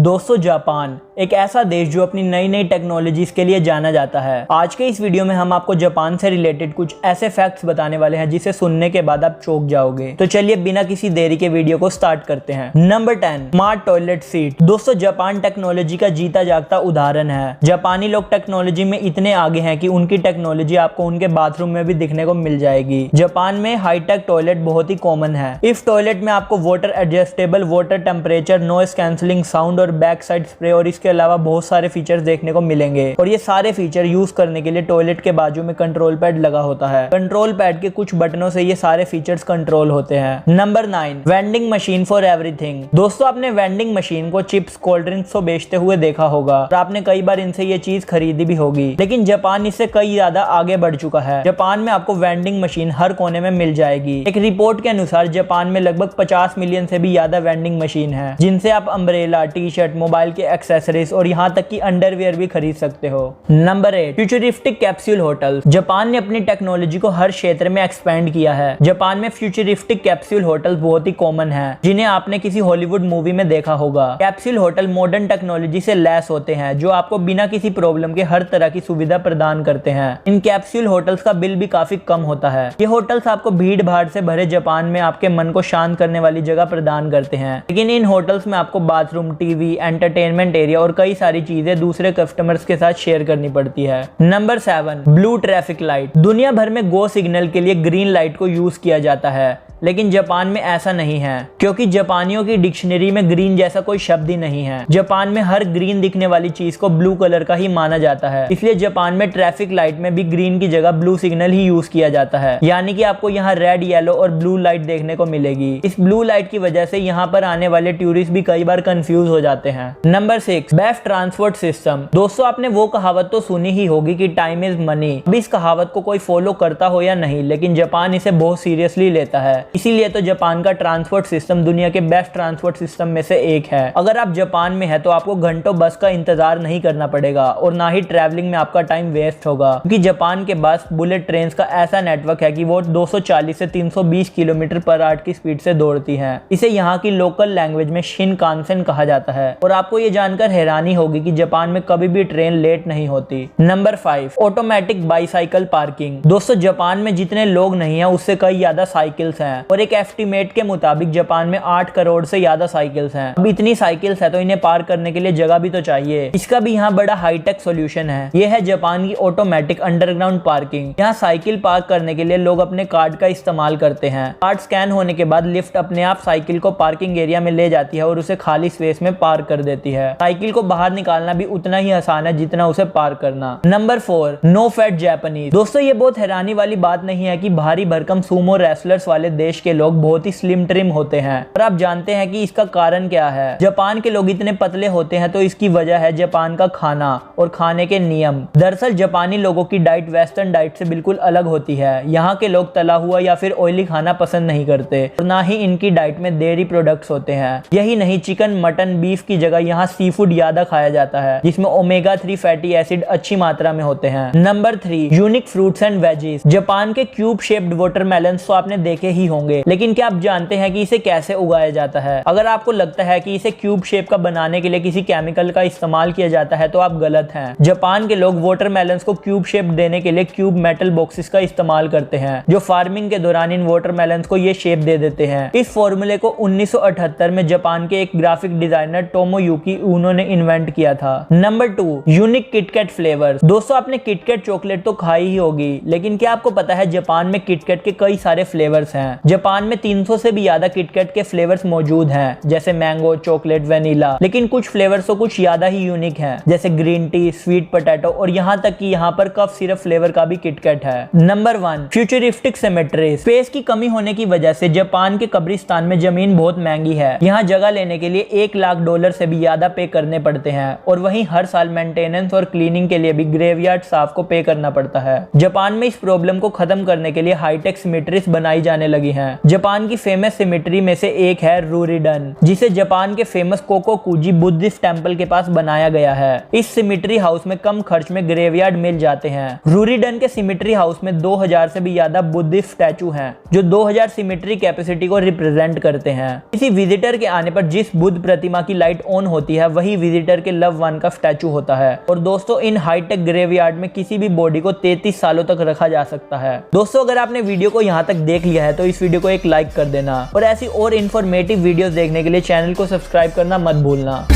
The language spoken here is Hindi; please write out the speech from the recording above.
दोस्तों, जापान एक ऐसा देश जो अपनी नई नई टेक्नोलॉजीज के लिए जाना जाता है। आज के इस वीडियो में हम आपको जापान से रिलेटेड कुछ ऐसे फैक्ट्स बताने वाले हैं जिसे सुनने के बाद आप चौंक जाओगे। तो चलिए बिना किसी देरी के वीडियो को स्टार्ट करते हैं। Number 10, smart toilet seat. दोस्तों, जापान टेक्नोलॉजी का जीता जागता उदाहरण है। जापानी लोग टेक्नोलॉजी में इतने आगे हैं कि उनकी टेक्नोलॉजी आपको उनके बाथरूम में भी दिखने को मिल जाएगी। जापान में हाईटेक टॉयलेट बहुत ही कॉमन है। इस टॉयलेट में आपको water adjustable water temperature, noise cancelling sound और बैक साइड स्प्रे और इसके अलावा बहुत सारे फीचर्स देखने को मिलेंगे। और ये सारे फीचर यूज करने के लिए टॉयलेट के बाजू में कंट्रोल पैड लगा होता है। कंट्रोल पैड के कुछ बटनों से ये सारे फीचर्स कंट्रोल होते हैं। Number 9, vending machine for everything. दोस्तों, आपने वेंडिंग मशीन को चिप्स, कोल्ड ड्रिंक्स को बेचते हुए देखा होगा और आपने कई बार इनसे ये चीज खरीदी भी होगी। लेकिन जापान इससे कई ज्यादा आगे बढ़ चुका है। जापान में आपको वेंडिंग मशीन हर कोने में मिल जाएगी। एक रिपोर्ट के अनुसार जापान में लगभग 50 मिलियन से भी ज्यादा वेंडिंग मशीन है, जिनसे आप अम्ब्रेला, टी शर्ट, मोबाइल के एक्सेसरीज और यहाँ तक कि अंडरवियर भी खरीद सकते हो। Number 8, futuristic capsule hotel. Japan ने अपनी टेक्नोलॉजी को हर क्षेत्र में एक्सपेंड किया है। जापान में फ्यूचरिस्टिक कैप्सूल होटल बहुत ही कॉमन है, जिन्हें आपने किसी हॉलीवुड मूवी में देखा होगा। कैप्सूल होटल मॉडर्न टेक्नोलॉजी से लैस होते हैं, जो आपको बिना किसी प्रॉब्लम के हर तरह की सुविधा प्रदान करते हैं। इन कैप्सूल होटल्स का बिल भी काफी कम होता है। ये होटल्स आपको भीड़ भाड़ से भरे जापान में आपके मन को शांत करने वाली जगह प्रदान करते हैं। लेकिन इन होटल्स में आपको बाथरूम, टीवी, एंटरटेनमेंट एरिया और कई सारी चीजें दूसरे कस्टमर्स के साथ शेयर करनी पड़ती है। Number 7, blue traffic light. दुनिया भर में गो सिग्नल के लिए ग्रीन लाइट को यूज किया जाता है, लेकिन जापान में ऐसा नहीं है, क्योंकि जापानियों की डिक्शनरी में ग्रीन जैसा कोई शब्द ही नहीं है। जापान में हर ग्रीन दिखने वाली चीज को ब्लू कलर का ही माना जाता है। इसलिए जापान में ट्रैफिक लाइट में भी ग्रीन की जगह ब्लू सिग्नल ही यूज किया जाता है। यानी कि आपको यहाँ रेड, येलो और ब्लू लाइट देखने को मिलेगी। इस ब्लू लाइट की वजह से यहाँ पर आने वाले टूरिस्ट भी कई बार कंफ्यूज हो जाते हैं। Number 6, best transport system. दोस्तों, आपने वो कहावत तो सुनी ही होगी कि टाइम इज मनी। अब इस कहावत को कोई फॉलो करता हो या नहीं, लेकिन जापान इसे बहुत सीरियसली लेता है। इसीलिए तो जापान का ट्रांसपोर्ट सिस्टम दुनिया के बेस्ट ट्रांसपोर्ट सिस्टम में से एक है। अगर आप जापान में है तो आपको घंटों बस का इंतजार नहीं करना पड़ेगा और ना ही ट्रैवलिंग में आपका टाइम वेस्ट होगा, क्योंकि जापान के बस, बुलेट ट्रेन का ऐसा नेटवर्क है कि वो 240 से 320 किलोमीटर पर आवर की स्पीड से दौड़ती है। इसे यहाँ की लोकल लैंग्वेज में शिनकानसेन कहा जाता है। और आपको ये जानकर हैरानी होगी कि जापान में कभी भी ट्रेन लेट नहीं होती। Number 5, automatic bicycle parking. दोस्तों, जापान में जितने लोग नहीं है उससे कई ज्यादा साइकिल्स हैं और एक एस्टिमेट के मुताबिक जापान में 8 करोड़ से ज्यादा साइकिल्स हैं। अब इतनी साइकिल्स है तो इन्हें पार करने के लिए जगह भी तो चाहिए। इसका भी यहाँ बड़ा हाईटेक सॉल्यूशन है। यह है जापान की ऑटोमेटिक अंडरग्राउंड पार्किंग। यहाँ साइकिल पार्क करने के लिए लोग अपने कार्ड का इस्तेमाल करते हैं। कार्ड स्कैन होने के बाद लिफ्ट अपने आप साइकिल को पार्किंग एरिया में ले जाती है और उसे खाली स्पेस में पार्क कर देती है। साइकिल को बाहर निकालना भी उतना ही आसान है जितना उसे पार्क करना। Number 4, no fat Japanese. दोस्तों, ये बहुत हैरानी वाली बात नहीं है कि भारी भरकम सूमो रेसलर्स वाले देश के लोग बहुत ही स्लिम ट्रिम होते हैं। और आप जानते हैं कि इसका कारण क्या है। जापान के लोग इतने पतले होते हैं तो इसकी वजह है जापान का खाना और खाने के नियम। दरअसल जापानी लोगों की डाइट वेस्टर्न डाइट से बिल्कुल अलग होती है। यहाँ के लोग तला हुआ या फिर ऑयली खाना पसंद नहीं करते और ना ही इनकी डाइट में डेयरी प्रोडक्ट्स होते हैं। यही नहीं, चिकन, मटन, बीफ की जगह यहाँ सी फूड ज्यादा खाया जाता है, जिसमें ओमेगा 3 फैटी एसिड अच्छी मात्रा में होते हैं। Number 3, unique fruits and veggies. Japan के क्यूब शेप्ड वाटरमेलन तो आपने देखे ही होंगे, लेकिन क्या आप जानते हैं कि इसे कैसे उगाया जाता है? अगर आपको लगता है कि इसे क्यूब शेप का बनाने के लिए किसी केमिकल का इस्तेमाल किया जाता है तो आप गलत हैं। जापान के लोग वाटरमेलन्स को क्यूब शेप देने के लिए क्यूब मेटल बॉक्सेस का इस्तेमाल करते हैं, जो फार्मिंग के दौरान इन वाटरमेलन्स को ये शेप दे देते हैं। इस फॉर्मूले को 1978 में जापान के एक ग्राफिक डिजाइनर टोमोयुकी ऊनो ने इन्वेंट किया था। Number 2, unique KitKat flavours. दोस्तों, आपने किटकैट चॉकलेट तो खाई ही होगी, लेकिन क्या आपको पता है जापान में किटकैट के कई सारे फ्लेवर्स हैं। जापान में 300 से भी ज्यादा किटकैट के फ्लेवर्स मौजूद हैं, जैसे मैंगो, चॉकलेट, वेनिला। लेकिन कुछ फ्लेवर्स तो कुछ ज्यादा ही यूनिक हैं, जैसे ग्रीन टी, स्वीट पोटैटो और यहाँ तक कि यहाँ पर कफ सिरप फ्लेवर का भी किटकैट है। Number 1, futuristic cemetery. स्पेस की कमी होने की वजह से जापान के कब्रिस्तान में जमीन बहुत महंगी है। यहाँ जगह लेने के लिए $1 लाख से भी ज्यादा पे करने पड़ते हैं और वहीं हर साल मेंटेनेंस और क्लीनिंग के लिए भी ग्रेवयार्ड स्टाफ को पे करना पड़ता है। जापान में इस प्रॉब्लम को खत्म करने के लिए हाईटेक सेमेट्रीज बनाई जाने लगी हैं। जापान की फेमस सिमेट्री में से एक है रूरिडन, जिसे जापान के फेमस कोकोकुजी बुद्धिस्ट टेम्पल के पास बनाया गया है। इस सिमेट्री हाउस में कम खर्च में ग्रेवयार्ड मिल जाते हैं। रूरिडन के सिमेट्री हाउस में 2000 से भी ज्यादा बुद्धिस्ट स्टैचू हैं, जो 2000 सिमेट्री कैपेसिटी को रिप्रेजेंट करते हैं। किसी विजिटर के आने पर जिस बुद्ध प्रतिमा की लाइट ऑन होती है वही विजिटर के लव वन का स्टैचू होता है। और दोस्तों, इन हाईटेक ग्रेवयार्ड में किसी भी बॉडी को 33 सालों तक रखा जा सकता है। दोस्तों, अगर आपने वीडियो को यहाँ तक देख लिया है तो इस वीडियो को एक लाइक कर देना और ऐसी और इन्फॉर्मेटिव वीडियोस देखने के लिए चैनल को सब्सक्राइब करना मत भूलना।